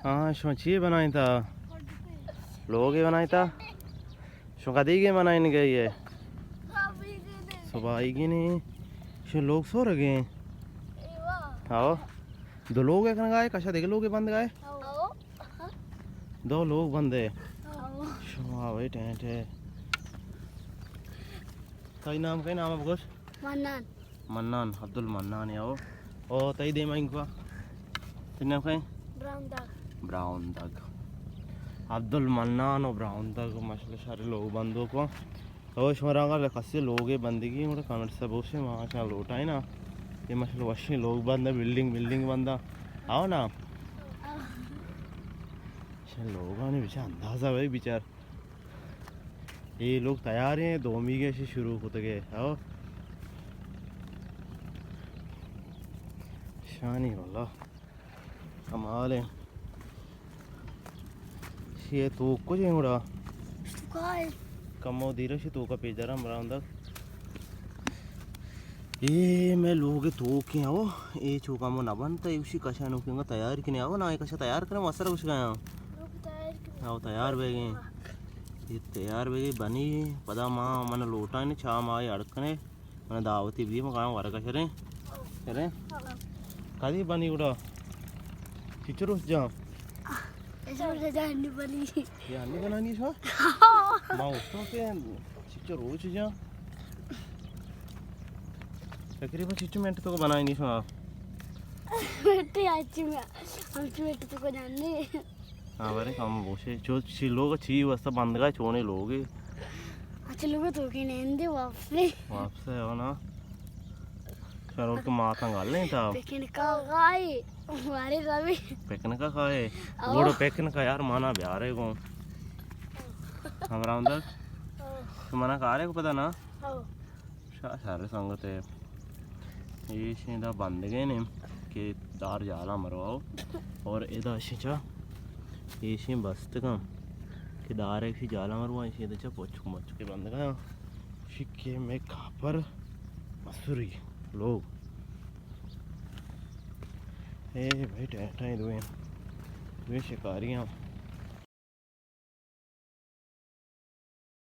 हाँ शोची बनाई था लोग ही बनाई था शो कदी के बनाई नहीं गई है सुबह आएगी नहीं शो लोग सो रहे हैं आओ दो लोग है कहाँ गए कशा देख लोग बंद गए दो लोग बंदे शो हाँ भाई टेंट है कई नाम है कुछ मन्नान मन्नान अब्दुल मन्नान है वो और तई दे माइंग का नाम कहीं ब्राउन डग अब्दुल मन्नान और ब्राउन डग माशाल्लाह सारे लोग बंदों को और शमरांगा कस्से लोग बंदगी मोटे कमेंट से बहुत से माशा लोटा है ना ये माशाल्लाह वशी लोग बंदा बिल्डिंग बंदा आओ ना लोगों ने बेचार अंदाजा भाई बेचार ये लोग तैयार हैं 2 मीघे से शुरू होते गए आओ शानी वाला कमाल है ये तो कुछ है मुड़ा कमो धीरे से तो का पेज रहा मरा अंदर ये मैं लोग तो के आओ ये चौका मो ना बनता उसी कशा नो के तैयार कि नहीं आओ ना ये कशा तैयार करें मसर कुछ गया आओ तैयार बह गए ये तैयार बह गई बनी पदा माँ मन लोटा ने छा माँ अड़कने मैंने दावती भी मैं कहाँ वारा कशरे चले कदी बनी उड़ा चिचर उस जा ये अन्नी बनानी छो माँ उसको के चिचर रोज जा तकरीबन चिचू मिनट तो बनाई नहीं छो बेटे आज में हम बेटे तो को जानने हाँ बारे काम बोशे जो लोग छी वस्ता बंद का छोने लोग अच्छा लोग तो के नेंदे वापस है हो ना चलो तो माता गाल नहीं था पेकन का खाए हमारे रवि पेकन का खाए बड़ो पेकन का यार माना बिहार है को हमारा अंदर तो मना खा रहे को पता ना सारे संगत है ये सीधा बंद गए ने कि दार जाला मरवाओ और इधर अच्छा ये शी बस्त का कि दार एक जाला मरवा इसी इधर चा पोच मोच के बंद गया शिक्के में खापर मसूरी लोग ए भाई टेंट हैं दुए शिकारियाँ